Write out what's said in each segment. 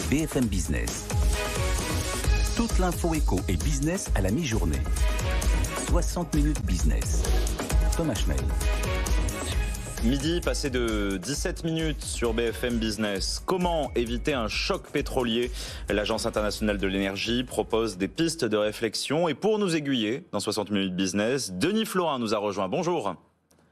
BFM Business. Toute l'info éco et business à la mi-journée. 60 minutes business. Thomas Schmel. Midi, passé de 17 minutes sur BFM Business. Comment éviter un choc pétrolier? L'Agence internationale de l'énergie propose des pistes de réflexion. Et pour nous aiguiller dans 60 minutes business, Denis Florin nous a rejoint. Bonjour.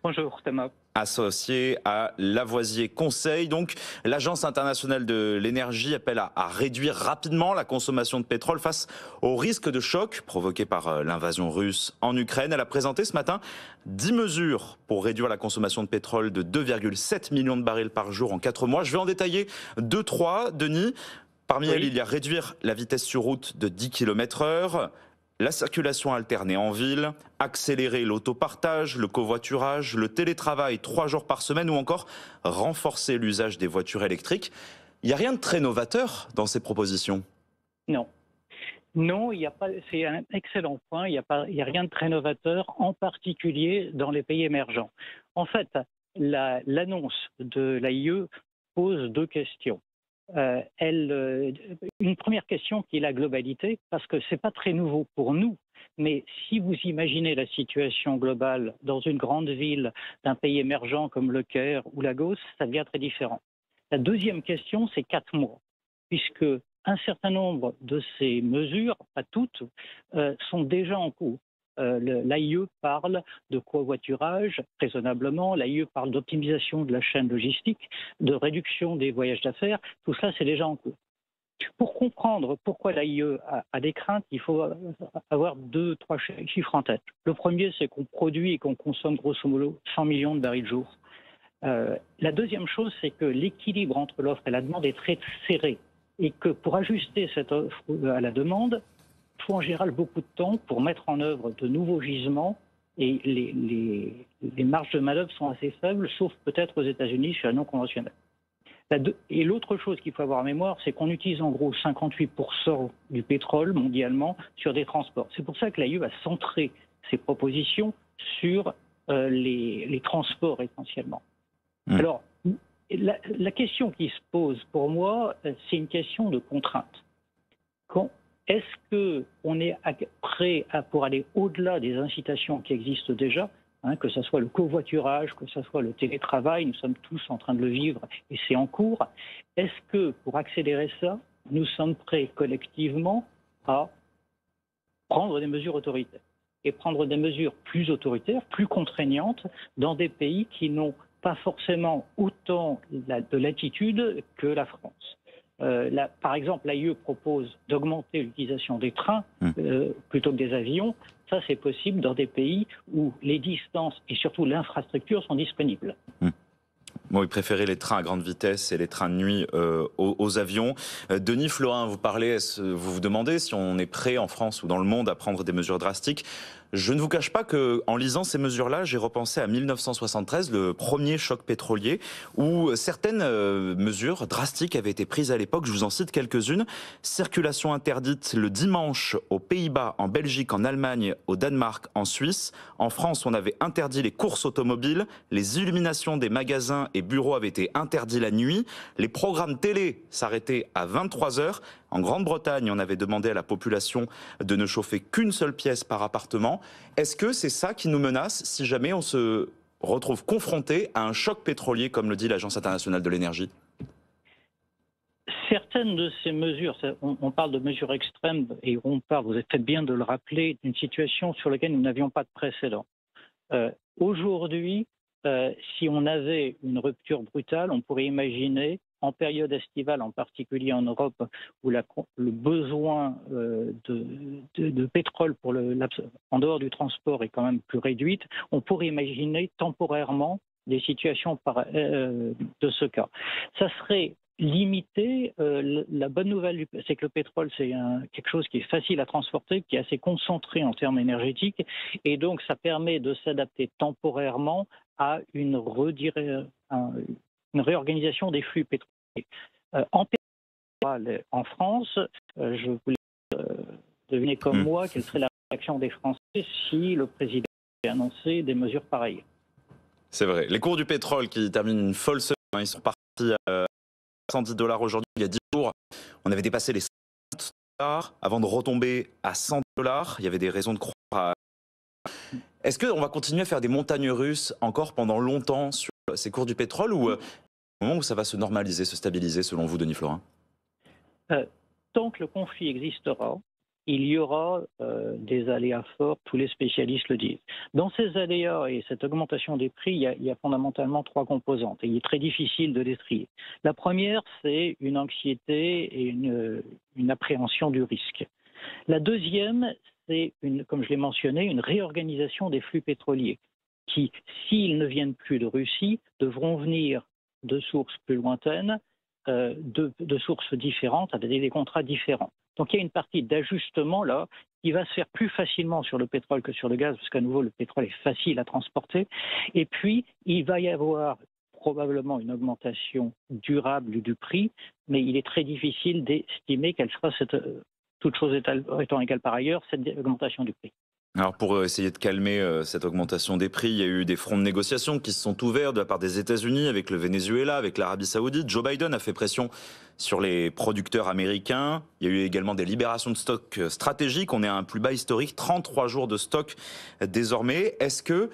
Bonjour Thomas. Associé à Lavoisier Conseil. Donc, l'Agence internationale de l'énergie appelle à réduire rapidement la consommation de pétrole face au risque de choc provoqué par l'invasion russe en Ukraine. Elle a présenté ce matin 10 mesures pour réduire la consommation de pétrole de 2,7 millions de barils par jour en 4 mois. Je vais en détailler 2-3, Denis. Parmi elles, il y a réduire la vitesse sur route de 10 km/h, la circulation alternée en ville, accélérer l'autopartage, le covoiturage, le télétravail 3 jours par semaine ou encore renforcer l'usage des voitures électriques. Il n'y a rien de très novateur dans ces propositions. Non. Non, il n'y a pas. C'est un excellent point. Il n'y a rien de très novateur, en particulier dans les pays émergents. En fait, l'annonce de l'AIE pose 2 questions. Une première question qui est la globalité, parce que ce n'est pas très nouveau pour nous, mais si vous imaginez la situation globale dans une grande ville d'un pays émergent comme le Caire ou Lagos, ça devient très différent. La deuxième question, c'est 4 mois, puisque un certain nombre de ces mesures, pas toutes, sont déjà en cours. L'AIE parle de covoiturage, raisonablement. L'AIE parle d'optimisation de la chaîne logistique, de réduction des voyages d'affaires. Tout ça, c'est déjà en cours. Pour comprendre pourquoi l'AIE a des craintes, il faut avoir 2-3 chiffres en tête. Le premier, c'est qu'on produit et qu'on consomme grosso modo 100 millions de barils jour. La deuxième chose, c'est que l'équilibre entre l'offre et la demande est très serré et que pour ajuster cette offre à la demande, il faut en général beaucoup de temps pour mettre en œuvre de nouveaux gisements et les marges de manœuvre sont assez faibles, sauf peut-être aux États-Unis chez la non conventionnelle. Et l'autre chose qu'il faut avoir en mémoire, c'est qu'on utilise en gros 58% du pétrole mondialement sur des transports. C'est pour ça que l'AIE va centrer ses propositions sur les transports essentiellement. Alors, la question qui se pose pour moi, c'est une question de contrainte. Est-ce qu'on est prêt pour aller au-delà des incitations qui existent déjà, que ce soit le covoiturage, que ce soit le télétravail, nous sommes tous en train de le vivre et c'est en cours. Est-ce que pour accélérer ça, nous sommes prêts collectivement à prendre des mesures autoritaires et prendre des mesures plus autoritaires, plus contraignantes dans des pays qui n'ont pas forcément autant de latitude que la France? Par exemple, l'AIE propose d'augmenter l'utilisation des trains plutôt que des avions. Ça, c'est possible dans des pays où les distances et surtout l'infrastructure sont disponibles. Bon, il préférait les trains à grande vitesse et les trains de nuit aux avions. Denis Florin, vous vous demandez si on est prêt en France ou dans le monde à prendre des mesures drastiques. Je ne vous cache pas qu'en lisant ces mesures-là, j'ai repensé à 1973, le premier choc pétrolier, où certaines mesures drastiques avaient été prises à l'époque. Je vous en cite quelques-unes. Circulation interdite le dimanche aux Pays-Bas, en Belgique, en Allemagne, au Danemark, en Suisse. En France, on avait interdit les courses automobiles. Les illuminations des magasins et bureaux avaient été interdits la nuit. Les programmes télé s'arrêtaient à 23 heures. En Grande-Bretagne, on avait demandé à la population de ne chauffer qu'une seule pièce par appartement. Est-ce que c'est ça qui nous menace si jamais on se retrouve confronté à un choc pétrolier, comme le dit l'Agence internationale de l'énergie? Certaines de ces mesures, on parle de mesures extrêmes et vous faites bien de le rappeler, d'une situation sur laquelle nous n'avions pas de précédent. Aujourd'hui, si on avait une rupture brutale, on pourrait imaginer, en période estivale, en particulier en Europe, où le besoin de pétrole en dehors du transport est quand même plus réduite, on pourrait imaginer temporairement des situations de ce cas. Ça serait limité. La bonne nouvelle, c'est que le pétrole, c'est quelque chose qui est facile à transporter, qui est assez concentré en termes énergétiques, et donc ça permet de s'adapter temporairement à une réorganisation des flux pétroliers. En France, je voulais deviner comme moi quelle serait la réaction des Français si le président avait annoncé des mesures pareilles. C'est vrai. Les cours du pétrole qui terminent une folle semaine, ils sont partis $110 aujourd'hui. Il y a 10 jours, on avait dépassé les $100 avant de retomber à $100. Il y avait des raisons de croire à... Est-ce qu'on va continuer à faire des montagnes russes encore pendant longtemps sur ces cours du pétrole ou au moment où ça va se normaliser, se stabiliser selon vous, Denis Florin? Tant que le conflit existera, il y aura des aléas forts, tous les spécialistes le disent. Dans ces aléas et cette augmentation des prix, il y a fondamentalement 3 composantes et il est très difficile de les trier. La première, c'est une anxiété et une appréhension du risque. La deuxième, c'est, comme je l'ai mentionné, une réorganisation des flux pétroliers qui, s'ils ne viennent plus de Russie, devront venir de sources plus lointaines, de sources différentes, avec des contrats différents. Donc il y a une partie d'ajustement là qui va se faire plus facilement sur le pétrole que sur le gaz, parce qu'à nouveau le pétrole est facile à transporter. Et puis il va y avoir probablement une augmentation durable du prix, mais il est très difficile d'estimer quelle sera toute chose étant égale par ailleurs, cette augmentation du prix. Alors pour essayer de calmer cette augmentation des prix, il y a eu des fronts de négociation qui se sont ouverts de la part des États-Unis avec le Venezuela, avec l'Arabie Saoudite. Joe Biden a fait pression sur les producteurs américains. Il y a eu également des libérations de stocks stratégiques. On est à un plus bas historique, 33 jours de stock désormais. Est-ce que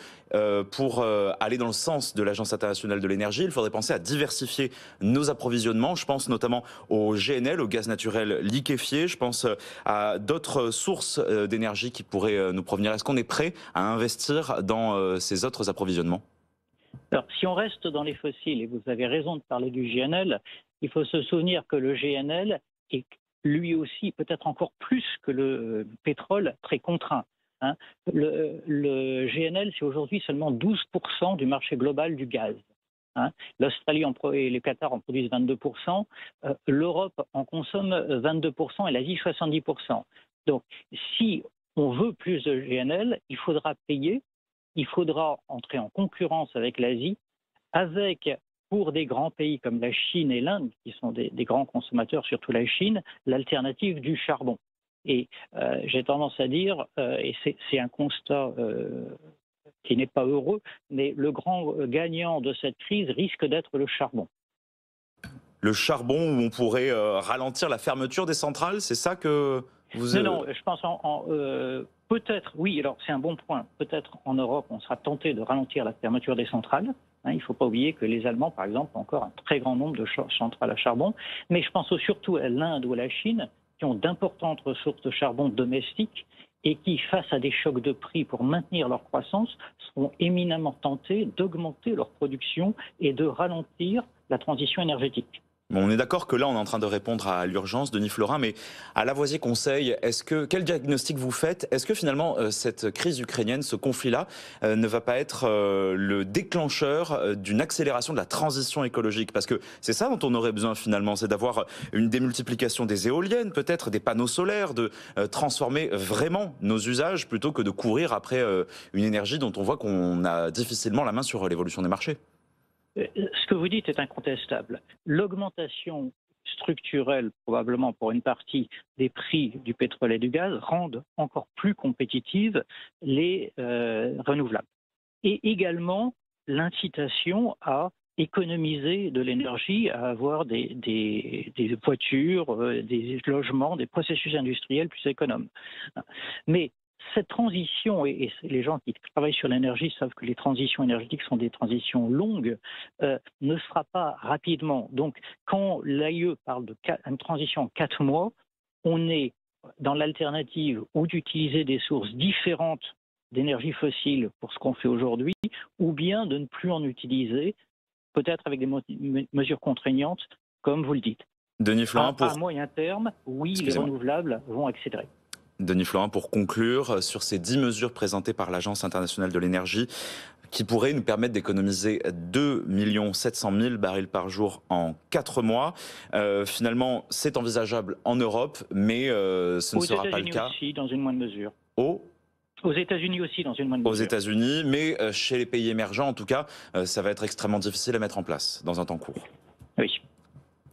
pour aller dans le sens de l'Agence internationale de l'énergie, il faudrait penser à diversifier nos approvisionnements? Je pense notamment au GNL, au gaz naturel liquéfié. Je pense à d'autres sources d'énergie qui pourraient nous provenir. Est-ce qu'on est prêt à investir dans ces autres approvisionnements? Alors, si on reste dans les fossiles, et vous avez raison de parler du GNL, il faut se souvenir que le GNL est lui aussi, peut-être encore plus que le pétrole, très contraint. Hein. Le GNL, c'est aujourd'hui seulement 12% du marché global du gaz. Hein. L'Australie et le Qatar en produisent 22%, l'Europe en consomme 22% et l'Asie 70%. Donc, si on veut plus de GNL, il faudra payer, il faudra entrer en concurrence avec l'Asie, avec, pour des grands pays comme la Chine et l'Inde, qui sont des grands consommateurs, surtout la Chine, l'alternative du charbon. Et j'ai tendance à dire, et c'est un constat qui n'est pas heureux, mais le grand gagnant de cette crise risque d'être le charbon. Le charbon, où on pourrait ralentir la fermeture des centrales, c'est ça que vous... Non, je pense peut-être, oui, alors c'est un bon point, peut-être en Europe on sera tenté de ralentir la fermeture des centrales. Hein, il ne faut pas oublier que les Allemands, par exemple, ont encore un très grand nombre de centrales à charbon, mais je pense surtout à l'Inde ou à la Chine, qui ont d'importantes ressources de charbon domestiques et qui, face à des chocs de prix pour maintenir leur croissance, seront éminemment tentés d'augmenter leur production et de ralentir la transition énergétique. Bon, on est d'accord que là, on est en train de répondre à l'urgence, Denis Florin, mais à Lavoisier Conseil, quel diagnostic vous faites? Est-ce que finalement, cette crise ukrainienne, ce conflit-là, ne va pas être le déclencheur d'une accélération de la transition écologique? Parce que c'est ça dont on aurait besoin finalement, c'est d'avoir une démultiplication des éoliennes, peut-être des panneaux solaires, de transformer vraiment nos usages plutôt que de courir après une énergie dont on voit qu'on a difficilement la main sur l'évolution des marchés. Ce que vous dites est incontestable. L'augmentation structurelle, probablement pour une partie des prix du pétrole et du gaz, rendent encore plus compétitives les renouvelables. Et également l'incitation à économiser de l'énergie, à avoir des voitures, des logements, des processus industriels plus économes. Mais cette transition, et les gens qui travaillent sur l'énergie savent que les transitions énergétiques sont des transitions longues, ne se fera pas rapidement. Donc, quand l'AIE parle d'une transition en 4 mois, on est dans l'alternative ou d'utiliser des sources différentes d'énergie fossile pour ce qu'on fait aujourd'hui, ou bien de ne plus en utiliser, peut-être avec des mesures contraignantes, comme vous le dites. Denis Florin, à moyen terme, oui, les renouvelables vont accélérer. Denis Florin, pour conclure, sur ces 10 mesures présentées par l'Agence internationale de l'énergie qui pourraient nous permettre d'économiser 2 700 000 barils par jour en 4 mois. Finalement, c'est envisageable en Europe, mais ce ne sera pas le cas. Aux États-Unis aussi, dans une moindre mesure. Aux États-Unis aussi, dans une moindre mesure. Aux États-Unis, mais chez les pays émergents, en tout cas, ça va être extrêmement difficile à mettre en place dans un temps court. Oui.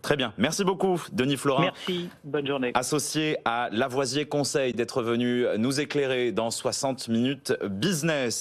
Très bien. Merci beaucoup, Denis Florin. Merci. Bonne journée. Associé à Lavoisier Conseil, d'être venu nous éclairer dans 60 minutes business.